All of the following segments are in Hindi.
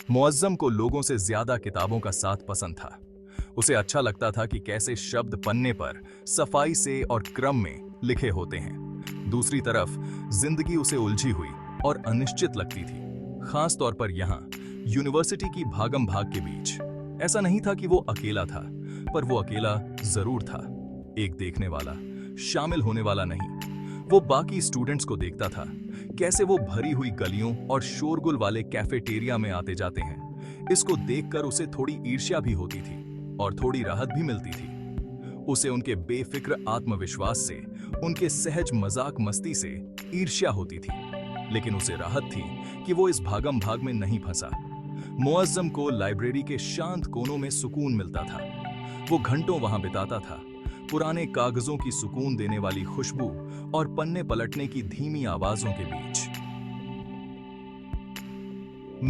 मुअज्जम को लोगों से ज्यादा किताबों का साथ पसंद था। उसे अच्छा लगता था कि कैसे शब्द पन्ने पर सफाई से और क्रम में लिखे होते हैं। दूसरी तरफ जिंदगी उसे उलझी हुई और अनिश्चित लगती थी, खास तौर पर यहाँ यूनिवर्सिटी की भागम भाग के बीच। ऐसा नहीं था कि वो अकेला था, पर वो अकेला जरूर था। एक देखने वाला, शामिल होने वाला नहीं। वो बाकी स्टूडेंट्स को देखता था, कैसे वो भरी हुई गलियों और शोरगुल वाले कैफेटेरिया में आते जाते हैं। इसको देखकर उसे थोड़ी ईर्ष्या भी होती थी और थोड़ी राहत भी मिलती थी। उसे उनके बेफिक्र आत्मविश्वास से, उनके सहज मजाक मस्ती से ईर्ष्या होती थी, लेकिन उसे राहत थी कि वो इस भागम भाग में नहीं फंसा। मुअज्जम को लाइब्रेरी के शांत कोनों में सुकून मिलता था। वो घंटों वहां बिताता था, पुराने कागजों की सुकून देने वाली खुशबू और पन्ने पलटने की धीमी आवाजों के बीच।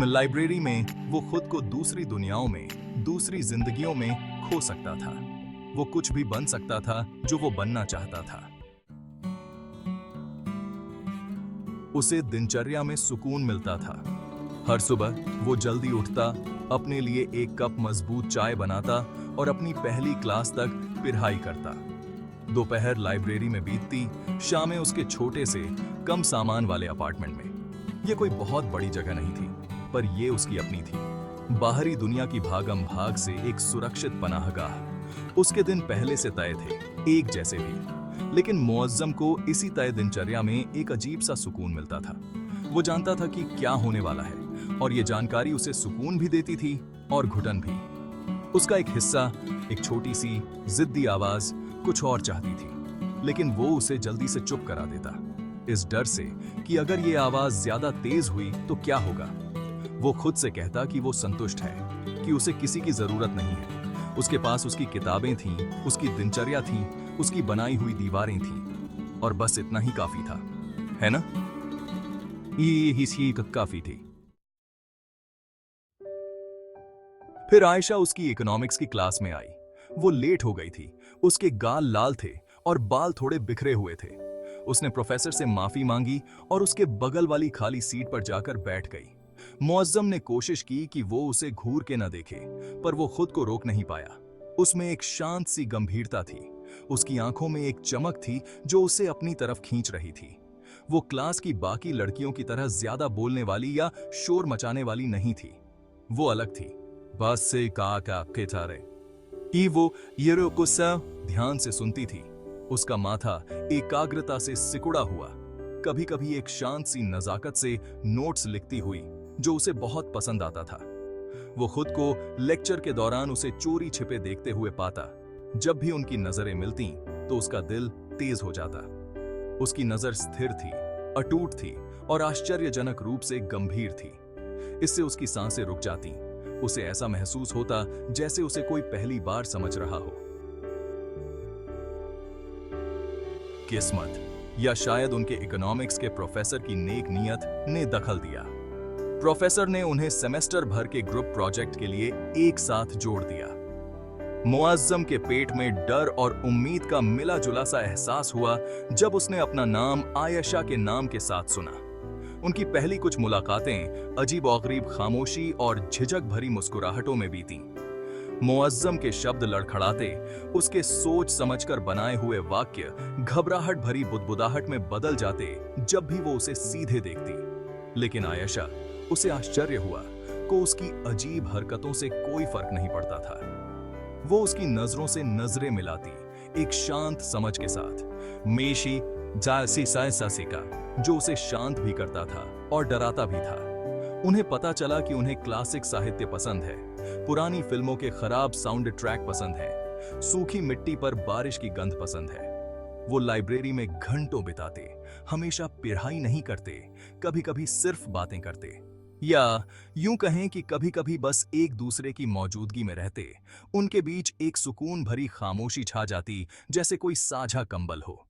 लाइब्रेरी में वो खुद को दूसरी दुनियाओं में, दूसरी जिंदगियों में खो सकता था। वो कुछ भी बन सकता था जो वो बनना चाहता था। उसे दिनचर्या में सुकून मिलता था। हर सुबह वो जल्दी उठता, अपने लिए एक कप मजबूत चाय बनाता और अपनी पहली क्लास तक पढ़ाई करता। दोपहर लाइब्रेरी में बीतती, शामें उसके छोटे से कम सामान वाले अपार्टमेंट में। ये कोई बहुत बड़ी जगह नहीं थी, पर ये उसकी अपनी थी। बाहरी दुनिया की भागम भाग से एक सुरक्षित पनाहगाह। उसके दिन पहले से तय थे, एक जैसे भी। लेकिन मुअज्जम को इसी तय दिनचर्या में एक अजीब सा सुकून मिलता था। वो जानता था कि क्या होने वाला है, और ये जानकारी उसे सुकून भी देती थी और घुटन भी। उसका एक हिस्सा, एक छोटी सी जिद्दी आवाज कुछ और चाहती थी, लेकिन वो उसे जल्दी से चुप करा देता, इस डर से कि अगर ये आवाज ज्यादा तेज हुई तो क्या होगा। वो खुद से कहता कि वो संतुष्ट है, कि उसे किसी की जरूरत नहीं है। उसके पास उसकी किताबें थीं, उसकी दिनचर्या थी, उसकी बनाई हुई दीवारें थीं, और बस इतना ही काफी था, है ना? ये ही काफी थी। फिर आयशा उसकी इकोनॉमिक्स की क्लास में आई। वो लेट हो गई थी, उसके गाल लाल थे और बाल थोड़े बिखरे हुए थे। उसने प्रोफेसर से माफी मांगी और उसके बगल वाली खाली सीट पर जाकर बैठ गई। मुअज्जम ने कोशिश की कि वो उसे घूर के न देखे, पर वो खुद को रोक नहीं पाया। उसमें एक शांत सी गंभीरता थी, उसकी आंखों में एक चमक थी जो उसे अपनी तरफ खींच रही थी। वो क्लास की बाकी लड़कियों की तरह ज्यादा बोलने वाली या शोर मचाने वाली नहीं थी। वो अलग थी। बस से का कि वो येरोकुसा ध्यान से सुनती थी। उसका माथा एकाग्रता से सिकुड़ा हुआ, कभी कभी एक शांत सी नजाकत से नोट्स लिखती हुई, जो उसे बहुत पसंद आता था। वो खुद को लेक्चर के दौरान उसे चोरी छिपे देखते हुए पाता। जब भी उनकी नजरें मिलती तो उसका दिल तेज हो जाता। उसकी नजर स्थिर थी, अटूट थी और आश्चर्यजनक रूप से गंभीर थी। इससे उसकी सांसें रुक जाती। उसे ऐसा महसूस होता जैसे उसे कोई पहली बार समझ रहा हो। किस्मत, या शायद उनके इकोनॉमिक्स के प्रोफेसर की नेक नीयत ने दखल दिया। प्रोफेसर ने उन्हें सेमेस्टर भर के ग्रुप प्रोजेक्ट के लिए एक साथ जोड़ दिया। मुअज्जम के पेट में डर और उम्मीद का मिला जुला सा एहसास हुआ जब उसने अपना नाम आयशा के नाम के साथ सुना। उनकी पहली कुछ मुलाकातें अजीब-ओ-गरीब खामोशी और झिझक भरी मुस्कुराहटों में बीतीं। मुअज्जम के शब्द लड़खड़ाते, उसके सोच समझकर बनाए हुए वाक्य घबराहट भरी बुदबुदाहट में बदल जाते जब भी वो उसे सीधे देखती। लेकिन आयशा, उसे आश्चर्य हुआ को उसकी अजीब हरकतों से कोई फर्क नहीं पड़ता था। वो उसकी नजरों से नजरें मिलाती, एक शांत समझ के साथ। मेशी जासी सासिका, जो उसे शांत भी करता था और डराता भी था। उन्हें पता चला कि उन्हें क्लासिक साहित्य पसंद है, पुरानी फिल्मों के खराब साउंड ट्रैक पसंद है, सूखी मिट्टी पर बारिश की गंध पसंद है। वो लाइब्रेरी में घंटों बिताते, हमेशा पढ़ाई नहीं करते, कभी-कभी सिर्फ बातें करते, या यूं कहें कि कभी-कभी बस एक दूसरे की मौजूदगी में रहते। उनके बीच एक सुकून भरी खामोशी छा जाती, जैसे कोई साझा कंबल हो।